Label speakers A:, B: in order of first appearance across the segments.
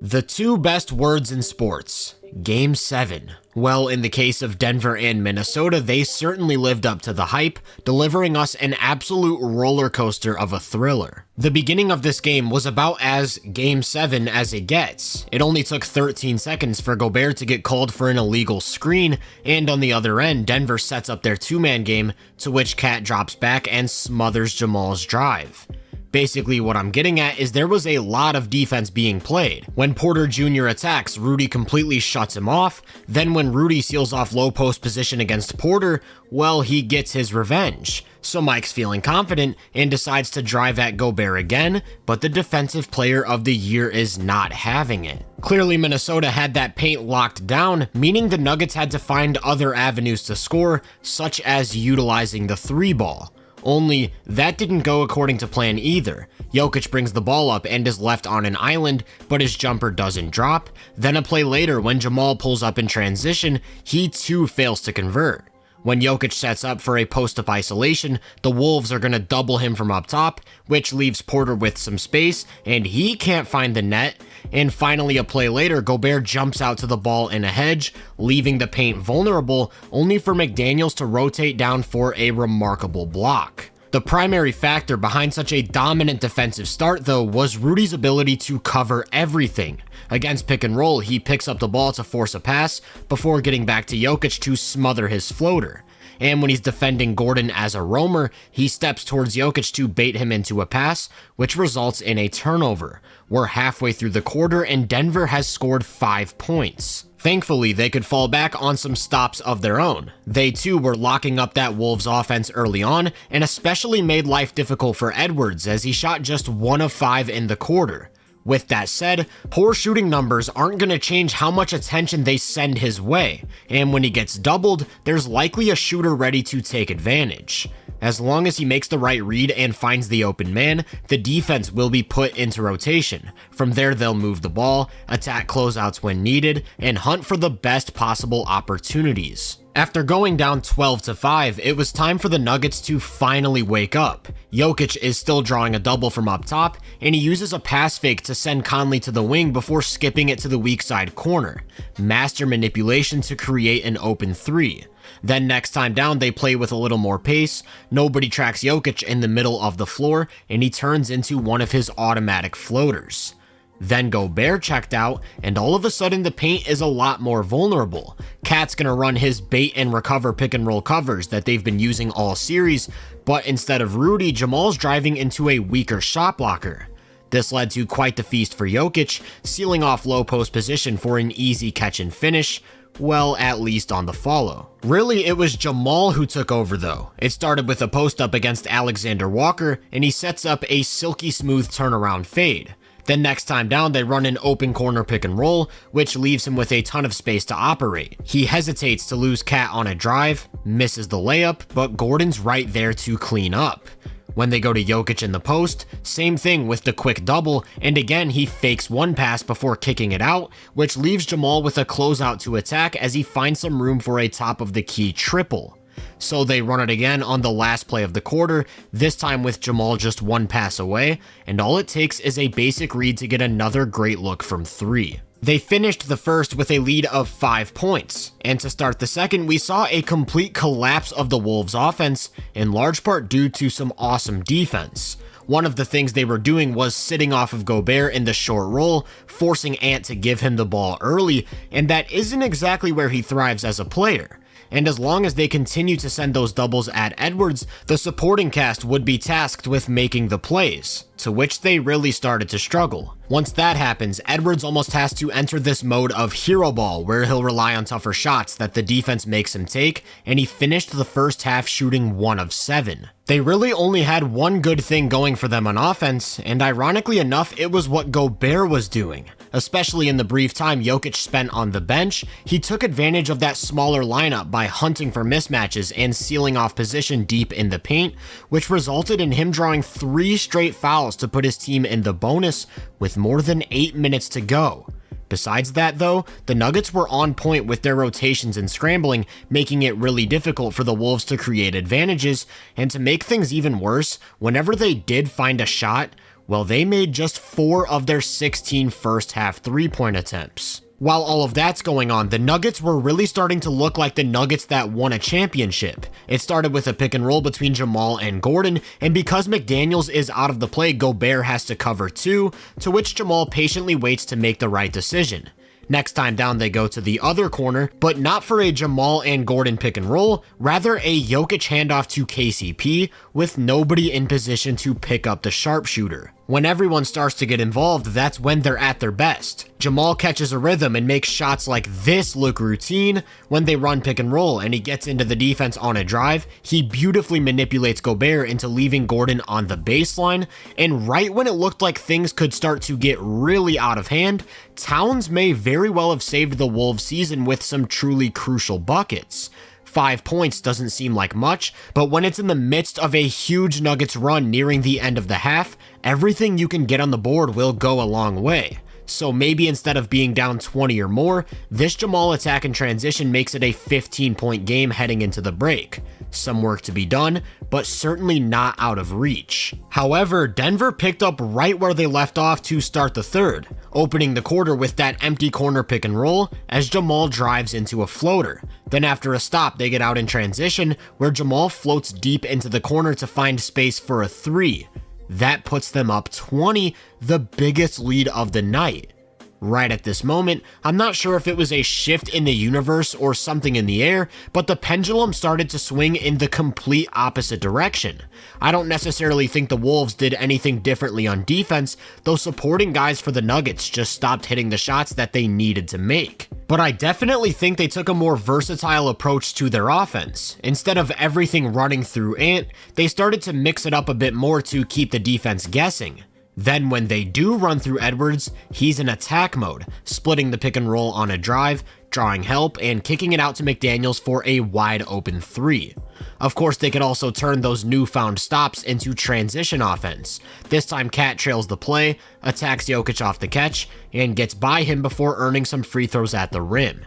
A: The two best words in sports. Game 7. Well, in the case of Denver and Minnesota, they certainly lived up to the hype, delivering us an absolute roller coaster of a thriller. The beginning of this game was about as Game 7 as it gets. It only took 13 seconds for Gobert to get called for an illegal screen, and on the other end, Denver sets up their two-man game, to which Cat drops back and smothers Jamal's drive. Basically, what I'm getting at is there was a lot of defense being played. When Porter Jr. attacks, Rudy completely shuts him off. Then when Rudy seals off low post position against Porter, well, he gets his revenge. So Mike's feeling confident and decides to drive at Gobert again, but the defensive player of the year is not having it. Clearly, Minnesota had that paint locked down, meaning the Nuggets had to find other avenues to score, such as utilizing the three ball. Only, that didn't go according to plan either. Jokic brings the ball up and is left on an island, but his jumper doesn't drop. Then a play later, when Jamal pulls up in transition, he too fails to convert. When Jokic sets up for a post-up isolation, the Wolves are going to double him from up top, which leaves Porter with some space, and he can't find the net. And finally, a play later, Gobert jumps out to the ball in a hedge, leaving the paint vulnerable, only for McDaniels to rotate down for a remarkable block. The primary factor behind such a dominant defensive start, though, was Rudy's ability to cover everything. Against pick and roll, he picks up the ball to force a pass before getting back to Jokic to smother his floater. And when he's defending Gordon as a roamer, he steps towards Jokic to bait him into a pass, which results in a turnover. We're halfway through the quarter and Denver has scored 5 points. Thankfully, they could fall back on some stops of their own. They too were locking up that Wolves offense early on, and especially made life difficult for Edwards as he shot just 1 of 5 in the quarter. With that said, poor shooting numbers aren't going to change how much attention they send his way, and when he gets doubled, there's likely a shooter ready to take advantage. As long as he makes the right read and finds the open man, the defense will be put into rotation. From there, they'll move the ball, attack closeouts when needed, and hunt for the best possible opportunities. After going down 12-5, it was time for the Nuggets to finally wake up. Jokic is still drawing a double from up top, and he uses a pass fake to send Conley to the wing before skipping it to the weak side corner. Master manipulation to create an open three. Then next time down, they play with a little more pace. Nobody tracks Jokic in the middle of the floor, and he turns into one of his automatic floaters. Then Gobert checked out, and all of a sudden the paint is a lot more vulnerable. Cat's gonna run his bait and recover pick and roll covers that they've been using all series, but instead of Rudy, Jamal's driving into a weaker shot blocker. This led to quite the feast for Jokic, sealing off low post position for an easy catch and finish. Well, at least on the follow. Really, it was Jamal who took over though. It started with a post up against Alexander Walker, and he sets up a silky smooth turnaround fade. Then next time down, they run an open corner pick and roll, which leaves him with a ton of space to operate. He hesitates to lose Cat on a drive, misses the layup, but Gordon's right there to clean up. When they go to Jokic in the post, same thing with the quick double, and again he fakes one pass before kicking it out, which leaves Jamal with a closeout to attack as he finds some room for a top of the key triple. So they run it again on the last play of the quarter, this time with Jamal just one pass away, and all it takes is a basic read to get another great look from 3. They finished the first with a lead of 5 points, and to start the second, we saw a complete collapse of the Wolves offense, in large part due to some awesome defense. One of the things they were doing was sitting off of Gobert in the short roll, forcing Ant to give him the ball early, and that isn't exactly where he thrives as a player. And as long as they continue to send those doubles at Edwards, the supporting cast would be tasked with making the plays, to which they really started to struggle. Once that happens, Edwards almost has to enter this mode of hero ball where he'll rely on tougher shots that the defense makes him take, and he finished the first half shooting 1 of 7. They really only had one good thing going for them on offense, and ironically enough, it was what Gobert was doing. Especially in the brief time Jokic spent on the bench, he took advantage of that smaller lineup by hunting for mismatches and sealing off position deep in the paint, which resulted in him drawing 3 straight fouls to put his team in the bonus with more than 8 minutes to go. Besides that though, the Nuggets were on point with their rotations and scrambling, making it really difficult for the Wolves to create advantages, and to make things even worse, whenever they did find a shot, Well, they made just 4 of their 16 first half 3-point attempts. While all of that's going on, the Nuggets were really starting to look like the Nuggets that won a championship. It started with a pick and roll between Jamal and Gordon, and because McDaniels is out of the play, Gobert has to cover 2, to which Jamal patiently waits to make the right decision. Next time down, they go to the other corner, but not for a Jamal and Gordon pick and roll, rather a Jokic handoff to KCP with nobody in position to pick up the sharpshooter. When everyone starts to get involved, that's when they're at their best. Jamal catches a rhythm and makes shots like this look routine when they run pick and roll, and he gets into the defense on a drive. He beautifully manipulates Gobert into leaving Gordon on the baseline, and right when it looked like things could start to get really out of hand, Towns may very well have saved the Wolves season with some truly crucial buckets. 5 points doesn't seem like much, but when it's in the midst of a huge Nuggets run nearing the end of the half, everything you can get on the board will go a long way. So maybe instead of being down 20 or more, this Jamal attack and transition makes it a 15-point game heading into the break. Some work to be done, but certainly not out of reach. However, Denver picked up right where they left off to start the third, opening the quarter with that empty corner pick and roll as Jamal drives into a floater. Then after a stop, they get out in transition where Jamal floats deep into the corner to find space for a 3. That puts them up 20, the biggest lead of the night. Right at this moment, I'm not sure if it was a shift in the universe or something in the air, but the pendulum started to swing in the complete opposite direction. I don't necessarily think the Wolves did anything differently on defense, though supporting guys for the Nuggets just stopped hitting the shots that they needed to make. But I definitely think they took a more versatile approach to their offense. Instead of everything running through Ant, they started to mix it up a bit more to keep the defense guessing. Then when they do run through Edwards, he's in attack mode, splitting the pick and roll on a drive, drawing help, and kicking it out to McDaniels for a wide open 3. Of course, they could also turn those newfound stops into transition offense. This time Cat trails the play, attacks Jokic off the catch, and gets by him before earning some free throws at the rim.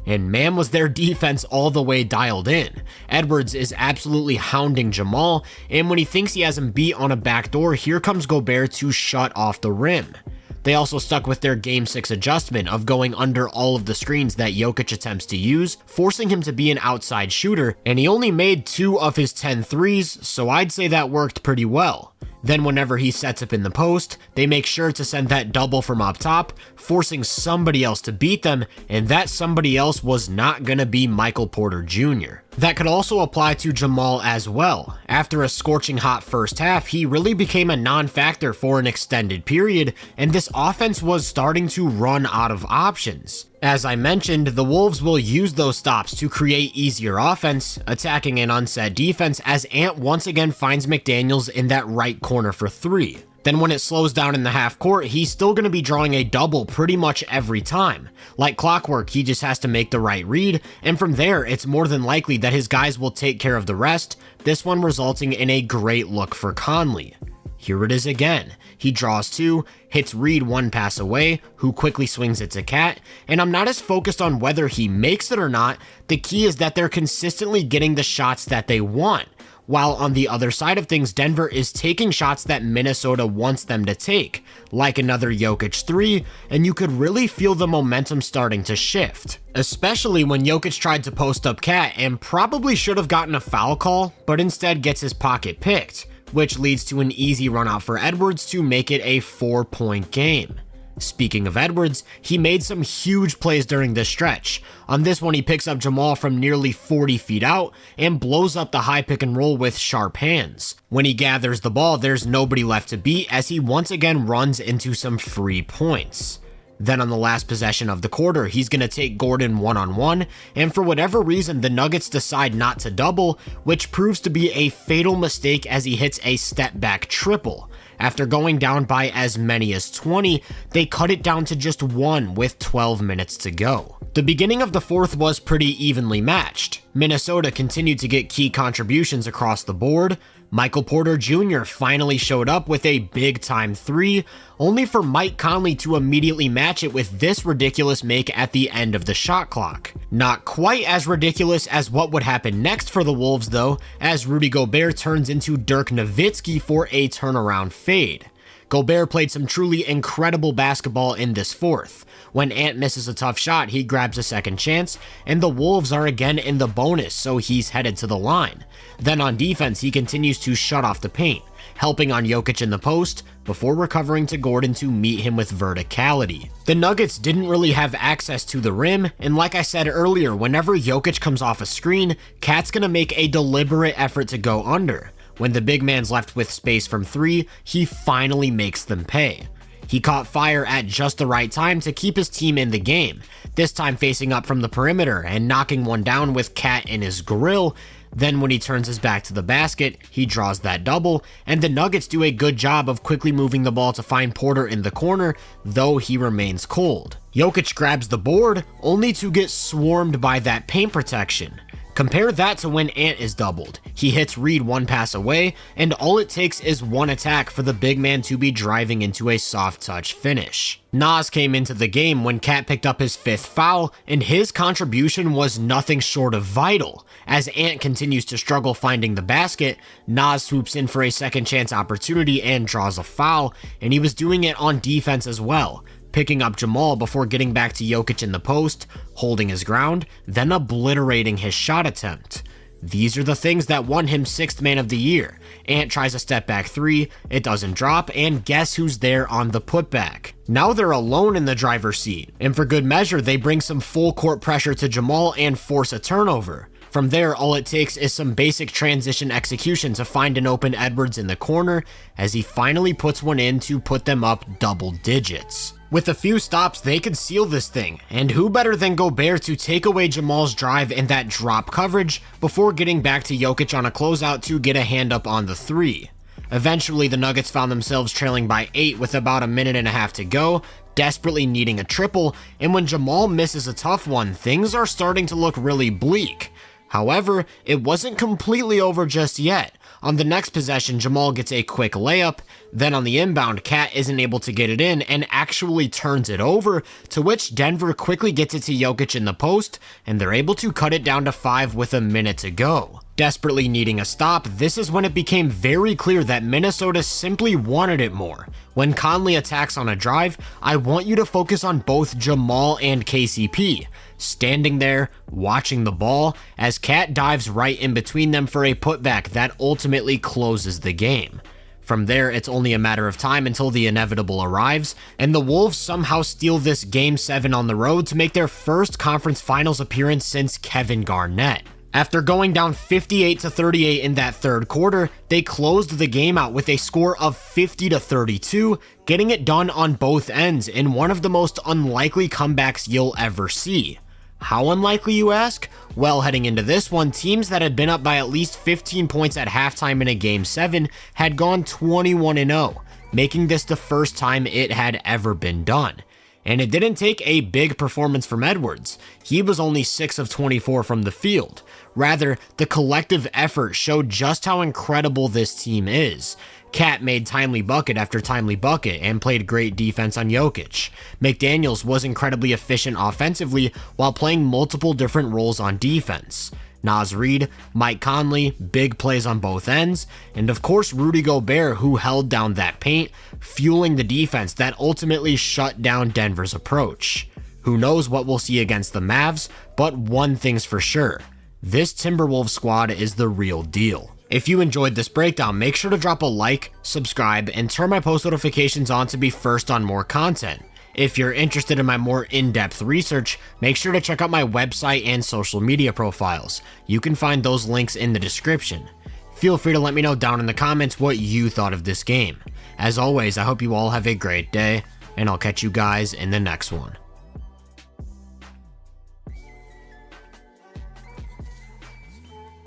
A: And man, was their defense all the way dialed in. Edwards is absolutely hounding Jamal, and when he thinks he has him beat on a backdoor, here comes Gobert to shut off the rim. They also stuck with their Game 6 adjustment of going under all of the screens that Jokic attempts to use, forcing him to be an outside shooter, and he only made 2 of his 10 threes, so I'd say that worked pretty well. Then whenever he sets up in the post, they make sure to send that double from up top, forcing somebody else to beat them, and that somebody else was not gonna be Michael Porter Jr. That could also apply to Jamal as well. After a scorching hot first half, he really became a non-factor for an extended period, and this offense was starting to run out of options. As I mentioned, the Wolves will use those stops to create easier offense, attacking an unset defense as Ant once again finds McDaniels in that right corner for 3. Then when it slows down in the half court, he's still going to be drawing a double pretty much every time. Like clockwork, he just has to make the right read, and from there, it's more than likely that his guys will take care of the rest, this one resulting in a great look for Conley. Here it is again. He draws 2, hits Reed 1 pass away, who quickly swings it to Cat, and I'm not as focused on whether he makes it or not. The key is that they're consistently getting the shots that they want. While on the other side of things, Denver is taking shots that Minnesota wants them to take, like another Jokic 3, and you could really feel the momentum starting to shift. Especially when Jokic tried to post up Cat and probably should have gotten a foul call, but instead gets his pocket picked, which leads to an easy run out for Edwards to make it a 4-point game. Speaking of Edwards, he made some huge plays during this stretch. On this one, he picks up Jamal from nearly 40 feet out and blows up the high pick and roll with sharp hands. When he gathers the ball, there's nobody left to beat as he once again runs into some free points. Then on the last possession of the quarter, he's going to take Gordon one-on-one, and for whatever reason, the Nuggets decide not to double, which proves to be a fatal mistake as he hits a step-back triple. After going down by as many as 20, they cut it down to just 1 with 12 minutes to go. The beginning of the fourth was pretty evenly matched. Minnesota continued to get key contributions across the board. Michael Porter Jr. finally showed up with a big-time 3, only for Mike Conley to immediately match it with this ridiculous make at the end of the shot clock. Not quite as ridiculous as what would happen next for the Wolves though, as Rudy Gobert turns into Dirk Nowitzki for a turnaround fade. Gobert played some truly incredible basketball in this fourth. When Ant misses a tough shot, he grabs a second chance, and the Wolves are again in the bonus, so he's headed to the line. Then on defense, he continues to shut off the paint, helping on Jokic in the post, before recovering to Gordon to meet him with verticality. The Nuggets didn't really have access to the rim, and like I said earlier, whenever Jokic comes off a screen, Cat's gonna make a deliberate effort to go under. When the big man's left with space from 3, he finally makes them pay. He caught fire at just the right time to keep his team in the game, this time facing up from the perimeter and knocking one down with Cat in his grill. Then when he turns his back to the basket, he draws that double, and the Nuggets do a good job of quickly moving the ball to find Porter in the corner, though he remains cold. Jokic grabs the board, only to get swarmed by that paint protection. Compare that to when Ant is doubled. He hits Reed one pass away, and all it takes is one attack for the big man to be driving into a soft touch finish. Nas came into the game when Cat picked up his 5th foul, and his contribution was nothing short of vital. As Ant continues to struggle finding the basket, Nas swoops in for a second chance opportunity and draws a foul, and he was doing it on defense as well, picking up Jamal before getting back to Jokic in the post, holding his ground, then obliterating his shot attempt. These are the things that won him 6th man of the year. Ant tries a step back 3, it doesn't drop, and guess who's there on the putback? Now they're alone in the driver's seat, and for good measure, they bring some full court pressure to Jamal and force a turnover. From there, all it takes is some basic transition execution to find an open Edwards in the corner, as he finally puts one in to put them up double digits. With a few stops, they could seal this thing, and who better than Gobert to take away Jamal's drive in that drop coverage before getting back to Jokic on a closeout to get a hand up on the 3. Eventually, the Nuggets found themselves trailing by 8 with about a minute and a half to go, desperately needing a triple, and when Jamal misses a tough one, things are starting to look really bleak. However, it wasn't completely over just yet. On the next possession, Jamal gets a quick layup, then on the inbound, Cat isn't able to get it in and actually turns it over, to which Denver quickly gets it to Jokic in the post, and they're able to cut it down to 5 with a minute to go. Desperately needing a stop, this is when it became very clear that Minnesota simply wanted it more. When Conley attacks on a drive, I want you to focus on both Jamal and KCP, standing there, watching the ball, as Cat dives right in between them for a putback that ultimately closes the game. From there, it's only a matter of time until the inevitable arrives, and the Wolves somehow steal this Game 7 on the road to make their first conference finals appearance since Kevin Garnett. After going down 58-38 in that third quarter, they closed the game out with a score of 50-32, getting it done on both ends in one of the most unlikely comebacks you'll ever see. How unlikely, you ask? Well, heading into this one, teams that had been up by at least 15 points at halftime in a Game 7 had gone 21-0, making this the first time it had ever been done. And it didn't take a big performance from Edwards. He was only 6 of 24 from the field. Rather, the collective effort showed just how incredible this team is. Cat made timely bucket after timely bucket and played great defense on Jokic. McDaniels was incredibly efficient offensively while playing multiple different roles on defense. Naz Reid, Mike Conley, big plays on both ends, and of course Rudy Gobert, who held down that paint, fueling the defense that ultimately shut down Denver's approach. Who knows what we'll see against the Mavs, but one thing's for sure, this Timberwolves squad is the real deal. If you enjoyed this breakdown, make sure to drop a like, subscribe, and turn my post notifications on to be first on more content. If you're interested in my more in-depth research, make sure to check out my website and social media profiles. You can find those links in the description. Feel free to let me know down in the comments what you thought of this game. As always, I hope you all have a great day, and I'll catch you guys in the next one.